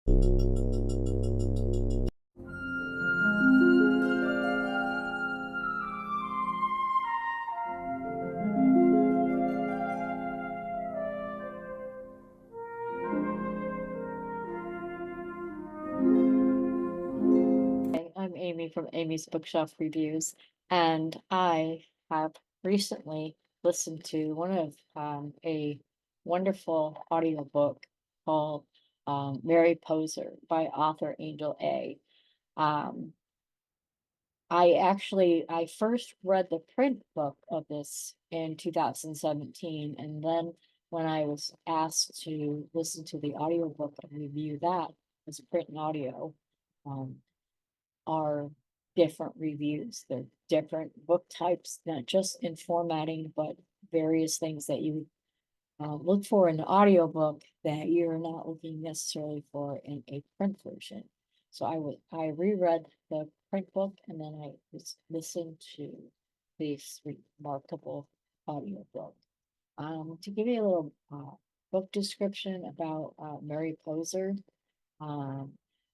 I'm Amy from Amy's Bookshelf Reviews, and I have recently listened to one of a wonderful audiobook called Mary Poser by author Angel A. Um, I first read the print book of this in 2017, and then when I was asked to listen to the audiobook and review that as print and audio, um, are different reviews. They're different book types, not just in formatting, but various things that you look for in the audiobook that you're not looking necessarily for in a print version. So I reread the print book and then I listened to this remarkable audiobook. To give you a little book description about Mary Poser, um,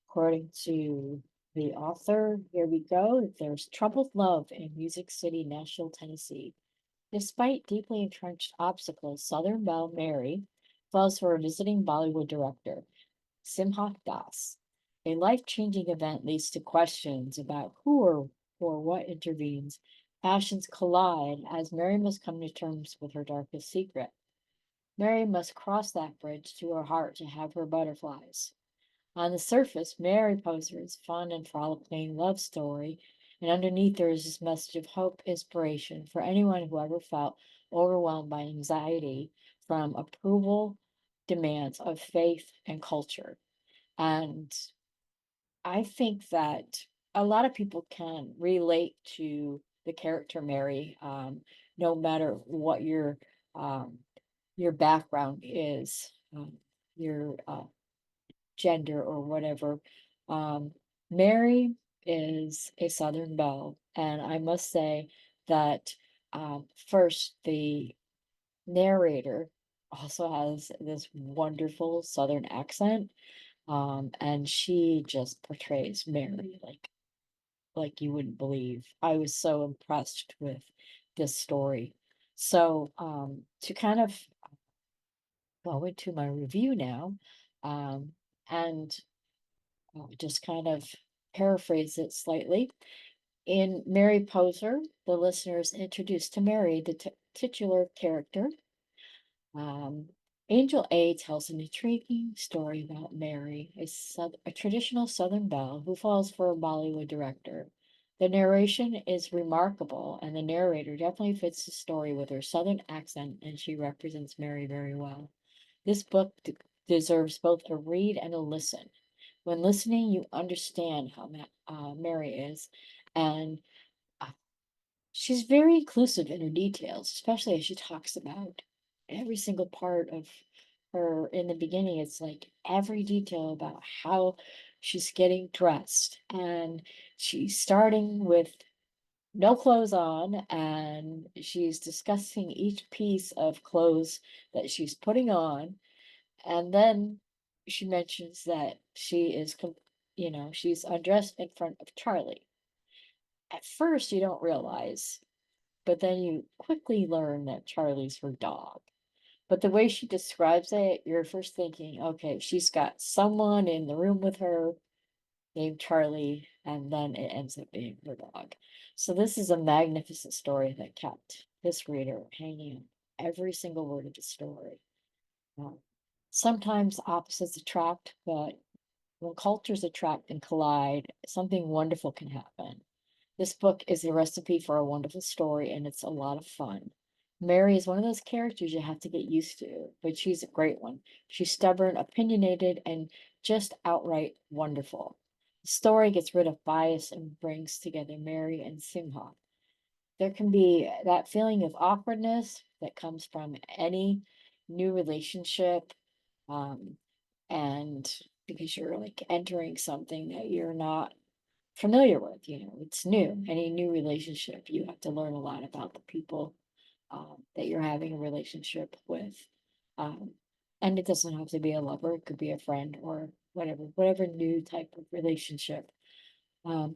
according to the author, here we go. There's troubled love in Music City, Nashville, Tennessee. Despite deeply entrenched obstacles, Southern Belle Mary falls for a visiting Bollywood director, Simha Das. A life-changing event leads to questions about who or what intervenes. Passions collide as Mary must come to terms with her darkest secret. Mary must cross that bridge to her heart to have her butterflies. On the surface, Mary Poser is fun and frolicking love story, and underneath there is this message of hope, inspiration for anyone who ever felt overwhelmed by anxiety from approval demands of faith and culture. And I think that a lot of people can relate to the character Mary, no matter what um, your background is, your gender or whatever. Um, Mary is a Southern belle, and I must say that first, the narrator also has this wonderful Southern accent, and she just portrays Mary like you wouldn't believe. I was so impressed with this story. So, to kind of go into my review now, um, and just kind of paraphrase it slightly. In Mary Poser, the listener is introduced to Mary, the titular character. Um, Angel A tells an intriguing story about Mary, a traditional Southern belle who falls for a Bollywood director. The narration is remarkable, and the narrator definitely fits the story with her Southern accent, and she represents Mary very well. This book deserves both a read and a listen. When listening, you understand how Mary is, and uh, she's very inclusive in her details, especially as she talks about every single part of her. In the beginning, it's like every detail about how she's getting dressed, and she's starting with no clothes on, and she's discussing each piece of clothes that she's putting on, and then she mentions that she's undressed in front of Charlie. At first, you don't realize, but then you quickly learn that Charlie's her dog. But the way she describes it, you're first thinking, okay, she's got someone in the room with her named Charlie, and then it ends up being her dog. So this is a magnificent story that kept this reader hanging on every single word of the story. Um, Sometimes opposites attract, but when cultures attract and collide, something wonderful can happen. This book is a recipe for a wonderful story, and it's a lot of fun. Mary is one of those characters you have to get used to, but she's a great one. She's stubborn, opinionated, and just outright wonderful. The story gets rid of bias and brings together Mary and Simha. There can be that feeling of awkwardness that comes from any new relationship, um, and because you're like entering something that you're not familiar with, it's new. Any new relationship, you have to learn a lot about the people that you're having a relationship with. Um, and it doesn't have to be a lover, it could be a friend or whatever new type of relationship.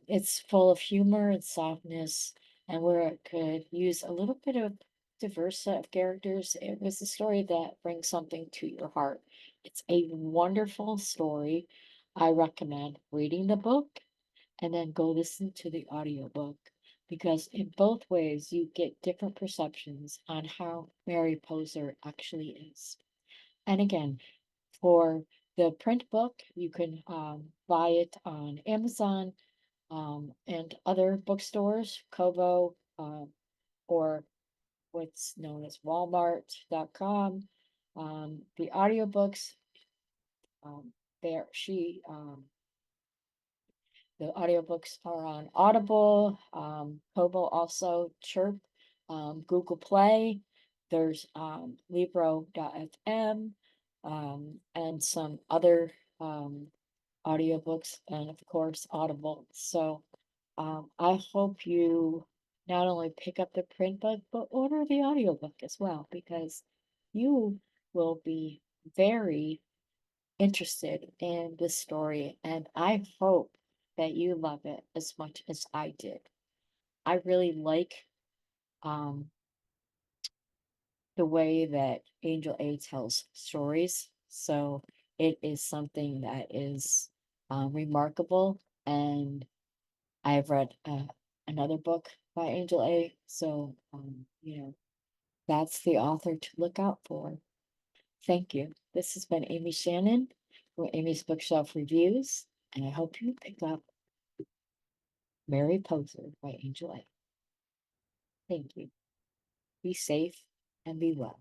It's full of humor and softness, and where it could use a little bit of diverse set of characters, it was a story that brings something to your heart. It's a wonderful story. I recommend reading the book and then go listen to the audiobook because in both ways you get different perceptions on how Mary Poser actually is. And again, for the print book, you can buy it on Amazon and other bookstores, Kobo, or what's known as Walmart.com. The audiobooks, there she the audiobooks are on Audible, Kobo also, Chirp, Google Play. There's Libro.fm, and some other audiobooks, and of course Audible. So I hope you not only pick up the print book, but order the audiobook as well, because you will be very interested in this story, and I hope that you love it as much as I did. I really like um, the way that Angel A tells stories, so it is something that is remarkable. And I've read another book by Angel A, so that's the author to look out for. Thank you. This has been Amy Shannon for Amy's Bookshelf Reviews, and I hope you pick up Mary Poser by Angel A. Thank you. Be safe and be well.